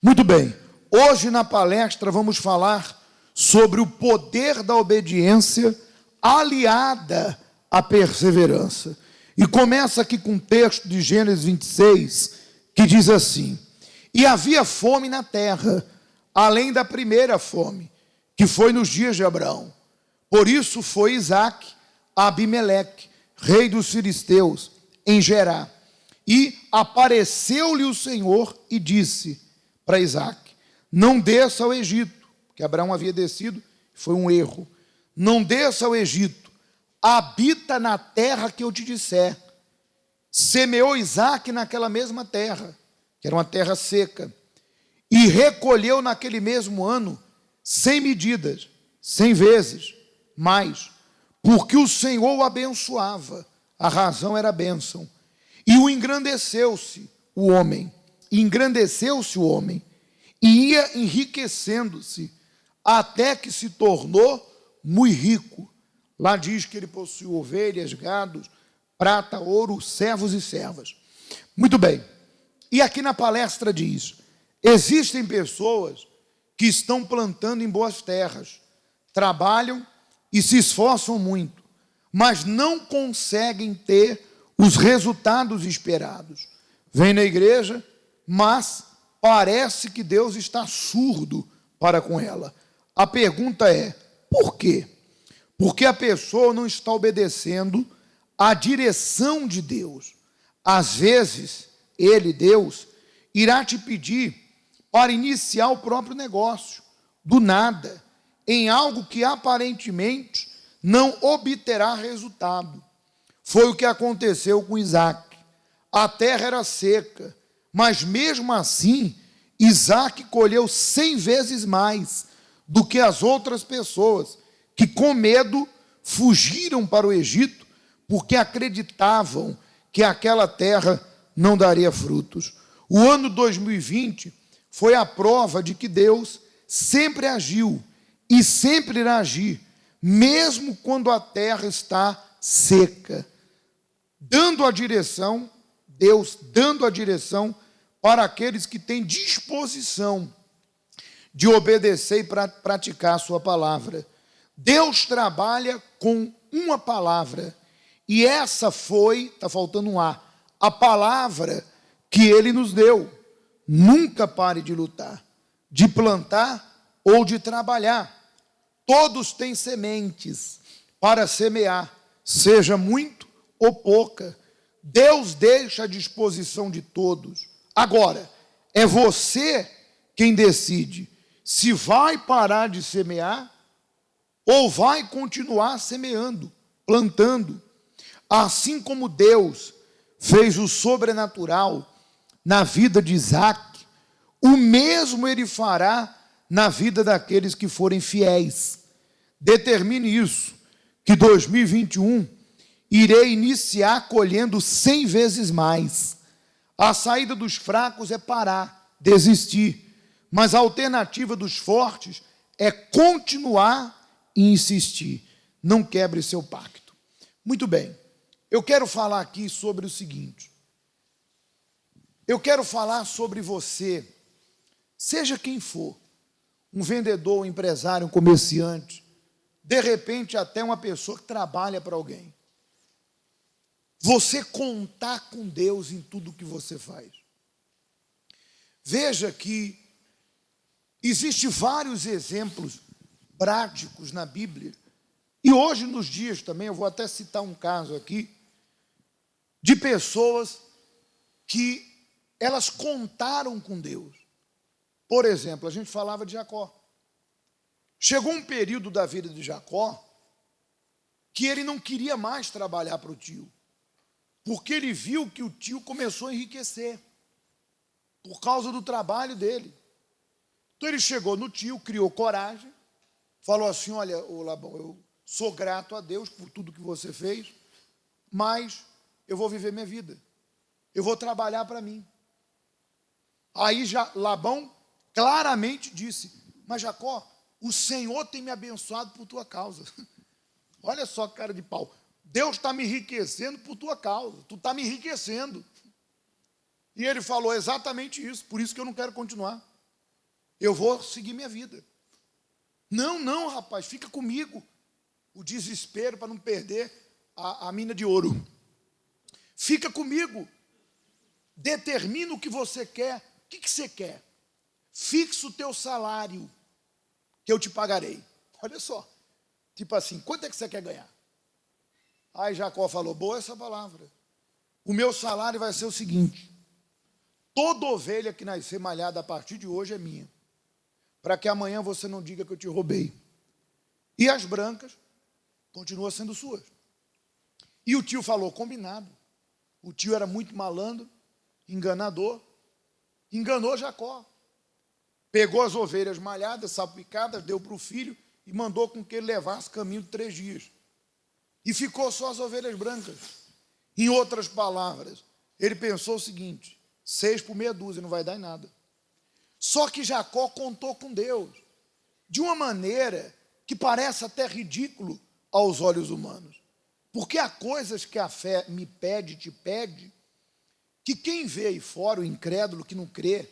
Muito bem, hoje na palestra vamos falar sobre o poder da obediência aliada à perseverança. E começa aqui com um texto de Gênesis 26, que diz assim: E havia fome na terra, além da primeira fome, que foi nos dias de Abraão. Por isso foi Isaque a Abimeleque, rei dos filisteus, em Gerar. E apareceu-lhe o Senhor e disse para Isaque: não desça ao Egito, porque Abraão havia descido, foi um erro. Não desça ao Egito, habita na terra que eu te disser. Semeou Isaque naquela mesma terra, que era uma terra seca, e recolheu naquele mesmo ano 100 medidas, 100 vezes mais, porque o Senhor o abençoava, a razão era a bênção. E o engrandeceu-se o homem, e ia enriquecendo-se, até que se tornou muito rico. Lá diz que ele possuiu ovelhas, gados, prata, ouro, servos e servas. Muito bem, e aqui na palestra diz: existem pessoas que estão plantando em boas terras, trabalham e se esforçam muito, mas não conseguem ter os resultados esperados. Vem na igreja, mas parece que Deus está surdo para com ela. A pergunta é: por quê? Porque a pessoa não está obedecendo à direção de Deus. Às vezes, Deus, irá te pedir para iniciar o próprio negócio, do nada, em algo que aparentemente não obterá resultado. Foi o que aconteceu com Isaque. A terra era seca, mas mesmo assim, Isaque colheu 100 vezes mais do que as outras pessoas, que com medo fugiram para o Egito, porque acreditavam que aquela terra não daria frutos. O ano 2020 foi a prova de que Deus sempre agiu e sempre irá agir, mesmo quando a terra está seca, dando a direção, Deus dando a direção para aqueles que têm disposição de obedecer e praticar a sua palavra. Deus trabalha com uma palavra, e essa foi, está faltando um a palavra que Ele nos deu. Nunca pare de lutar, de plantar ou de trabalhar. Todos têm sementes para semear, seja muito ou pouca. Deus deixa à disposição de todos. Agora, é você quem decide se vai parar de semear ou vai continuar semeando, plantando. Assim como Deus fez o sobrenatural na vida de Isaque, o mesmo Ele fará na vida daqueles que forem fiéis. Determine isso, que 2021 irei iniciar colhendo 100 vezes mais. A saída dos fracos é parar, desistir, mas a alternativa dos fortes é continuar e insistir. Não quebre seu pacto. Muito bem, eu quero falar aqui sobre o seguinte: eu quero falar sobre você, seja quem for, um vendedor, um empresário, um comerciante, de repente até uma pessoa que trabalha para alguém. Você contar com Deus em tudo que você faz. Veja que existem vários exemplos práticos na Bíblia, e hoje nos dias também, eu vou até citar um caso aqui, de pessoas que elas contaram com Deus. Por exemplo, a gente falava de Jacó. Chegou um período da vida de Jacó que ele não queria mais trabalhar para o tio, porque ele viu que o tio começou a enriquecer por causa do trabalho dele. Então ele chegou no tio, criou coragem, falou assim: olha, ô Labão, eu sou grato a Deus por tudo que você fez, mas eu vou viver minha vida, eu vou trabalhar para mim. Aí Labão claramente disse: mas Jacó, o Senhor tem me abençoado por tua causa. Olha só que cara de pau. Deus está me enriquecendo por tua causa, tu está me enriquecendo. E ele falou exatamente isso, por isso que eu não quero continuar. eu vou seguir minha vida. Não, não, rapaz, fica comigo. O desespero para não perder a mina de ouro. Fica comigo. Determina o que você quer. O que você quer? Fixa o teu salário, que eu te pagarei. Olha só. Tipo assim, quanto é que você quer ganhar? Aí Jacó falou, boa essa palavra. O meu salário vai ser o seguinte: toda ovelha que nascer malhada a partir de hoje é minha, para que amanhã você não diga que eu te roubei. E as brancas continuam sendo suas. E o tio falou, combinado. O tio era muito malandro, enganador, enganou Jacó. Pegou as ovelhas malhadas, salpicadas, deu para o filho e mandou com que ele levasse caminho de 3 dias. E ficou só as ovelhas brancas. Em outras palavras, ele pensou o seguinte: 6 por meia dúzia, não vai dar em nada. Só que Jacó contou com Deus, de uma maneira que parece até ridículo aos olhos humanos. Porque há coisas que a fé me pede, te pede, que quem vê aí fora, o incrédulo que não crê,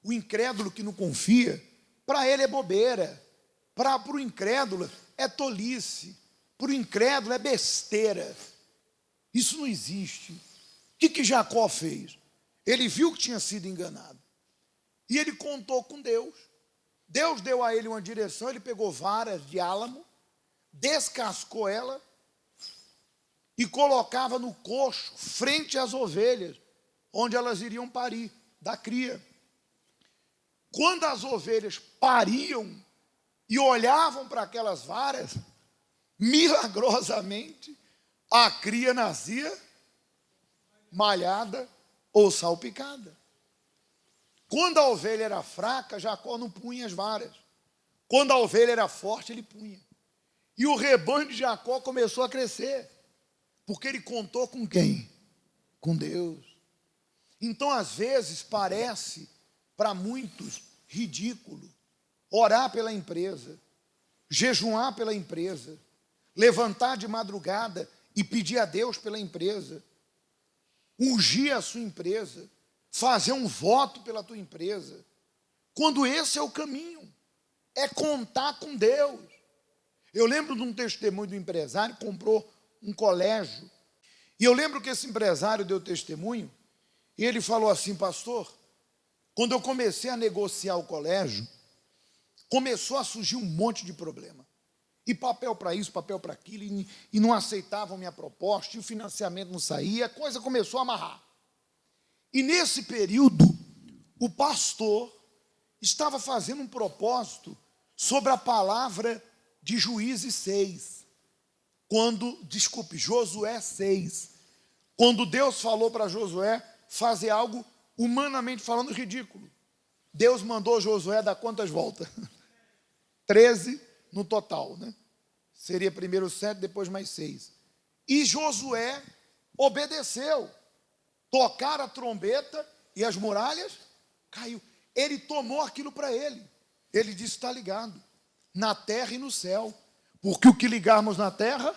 o incrédulo que não confia, para ele é bobeira. Para o incrédulo é tolice. Para o incrédulo é besteira. Isso não existe. O que Jacó fez? Ele viu que tinha sido enganado. E ele contou com Deus. Deus deu a ele uma direção, ele pegou varas de álamo, descascou ela e colocava no coxo, frente às ovelhas, onde elas iriam parir, da cria. Quando as ovelhas pariam e olhavam para aquelas varas, milagrosamente, a cria nascia malhada ou salpicada. Quando a ovelha era fraca, Jacó não punha as varas. Quando a ovelha era forte, ele punha. E o rebanho de Jacó começou a crescer, porque ele contou com quem? Com Deus. Então, às vezes, parece para muitos ridículo orar pela empresa, jejuar pela empresa, levantar de madrugada e pedir a Deus pela empresa, ungir a sua empresa, fazer um voto pela tua empresa, quando esse é o caminho, é contar com Deus. Eu lembro de um testemunho do empresário que comprou um colégio, e eu lembro que esse empresário deu testemunho, e ele falou assim: pastor, quando eu comecei a negociar o colégio, começou a surgir um monte de problema. E papel para isso, papel para aquilo, e não aceitavam minha proposta, e o financiamento não saía, a coisa começou a amarrar. E nesse período, o pastor estava fazendo um propósito sobre a palavra de Juízes 6. Josué 6. Quando Deus falou para Josué fazer algo, humanamente falando, ridículo. Deus mandou Josué dar quantas voltas? 13 no total, né? Seria primeiro 7, depois mais 6. E Josué obedeceu. Tocaram a trombeta e as muralhas caiu. Ele tomou aquilo para ele. Ele disse: está ligado, na terra e no céu. Porque o que ligarmos na terra...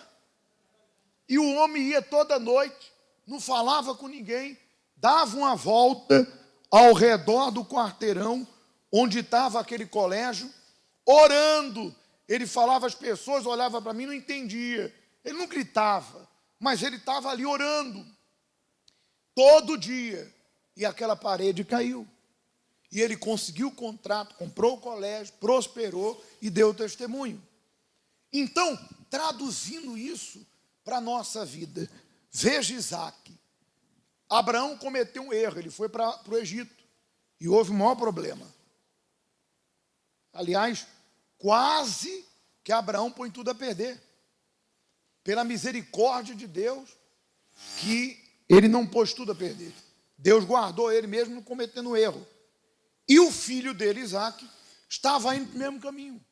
E o homem ia toda noite, não falava com ninguém, dava uma volta ao redor do quarteirão onde estava aquele colégio, orando. Ele falava, as pessoas olhavam para mim, não entendia. Ele não gritava, mas ele estava ali orando todo dia. E aquela parede caiu. E ele conseguiu o contrato, comprou o colégio, prosperou e deu testemunho. Então, traduzindo isso para a nossa vida, veja Isaac. Abraão cometeu um erro, ele foi para o Egito e houve um maior problema. Aliás, quase que Abraão põe tudo a perder. Pela misericórdia de Deus, que ele não pôs tudo a perder. Deus guardou ele mesmo não cometendo erro. E o filho dele, Isaac, estava indo para o mesmo caminho.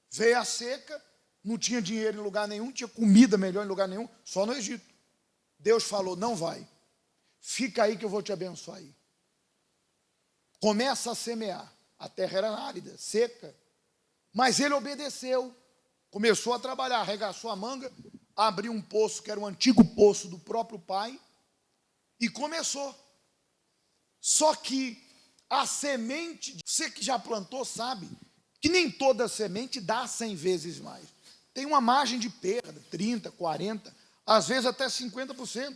Veio a seca, não tinha dinheiro em lugar nenhum, tinha comida melhor em lugar nenhum, só no Egito. Deus falou: não vai, fica aí que eu vou te abençoar aí. Começa a semear. A terra era árida, seca, mas ele obedeceu, começou a trabalhar, arregaçou a manga, abriu um poço que era o antigo poço do próprio pai e começou. Só que a semente, você que já plantou sabe que nem toda semente dá 100 vezes mais. Tem uma margem de perda, 30%, 40%, às vezes até 50%.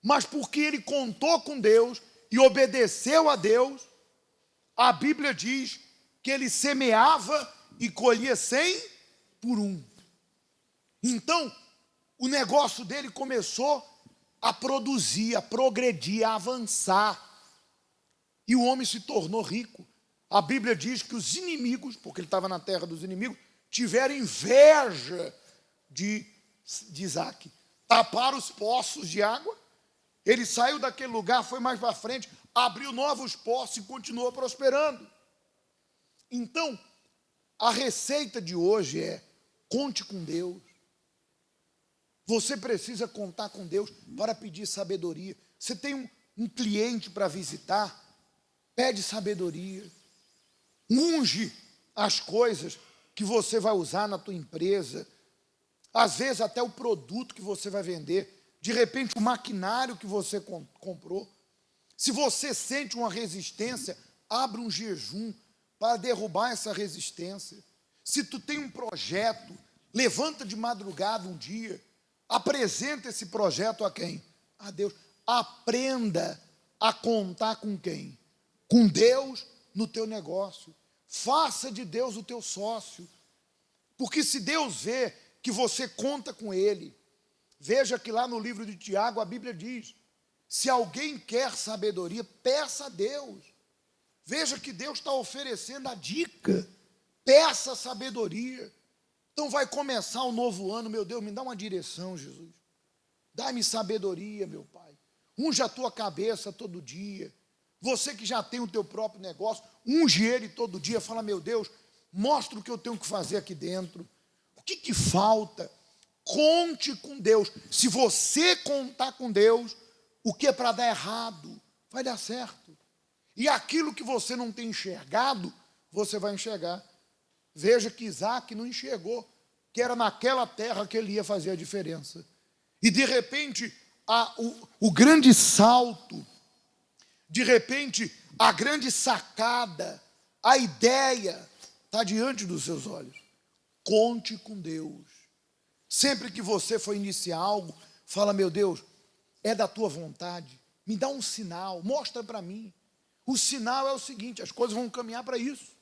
Mas porque ele contou com Deus e obedeceu a Deus, a Bíblia diz que ele semeava e colhia 100 por 1. Então, o negócio dele começou a produzir, a progredir, a avançar. E o homem se tornou rico. A Bíblia diz que os inimigos, porque ele estava na terra dos inimigos, tiveram inveja de Isaac. Taparam os poços de água. Ele saiu daquele lugar, foi mais para frente, abriu novos poços e continuou prosperando. Então, a receita de hoje é: conte com Deus. Você precisa contar com Deus para pedir sabedoria. Você tem um cliente para visitar, pede sabedoria. Unge as coisas que você vai usar na tua empresa. Às vezes até o produto que você vai vender. De repente o maquinário que você comprou. Se você sente uma resistência, abre um jejum para derrubar essa resistência. Se tu tem um projeto, levanta de madrugada um dia, apresenta esse projeto a quem? A Deus. Aprenda a contar com quem? Com Deus no teu negócio. Faça de Deus o teu sócio. Porque se Deus vê que você conta com Ele, veja que lá no livro de Tiago a Bíblia diz: se alguém quer sabedoria, peça a Deus. Veja que Deus está oferecendo a dica. Peça sabedoria. Então vai começar um novo ano, meu Deus, me dá uma direção, Jesus. Dá-me sabedoria, meu Pai. Unge a tua cabeça todo dia. Você que já tem o teu próprio negócio, unge ele todo dia. Fala: meu Deus, mostra o que eu tenho que fazer aqui dentro. O que falta? Conte com Deus. Se você contar com Deus, o que é para dar errado, vai dar certo. E aquilo que você não tem enxergado, você vai enxergar. Veja que Isaac não enxergou que era naquela terra que ele ia fazer a diferença. E de repente, o grande salto, de repente, a grande sacada, a ideia está diante dos seus olhos. Conte com Deus. Sempre que você for iniciar algo, fala: meu Deus, é da tua vontade, me dá um sinal, mostra para mim. O sinal é o seguinte: as coisas vão caminhar para isso.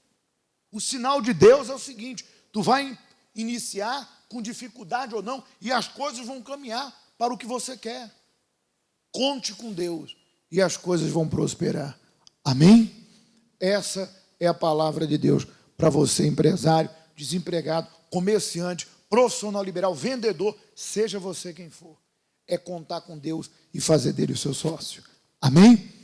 O sinal de Deus é o seguinte: tu vai iniciar com dificuldade ou não, e as coisas vão caminhar para o que você quer. Conte com Deus e as coisas vão prosperar. Amém? Essa é a palavra de Deus para você, empresário, desempregado, comerciante, profissional liberal, vendedor, seja você quem for. É contar com Deus e fazer dele o seu sócio. Amém?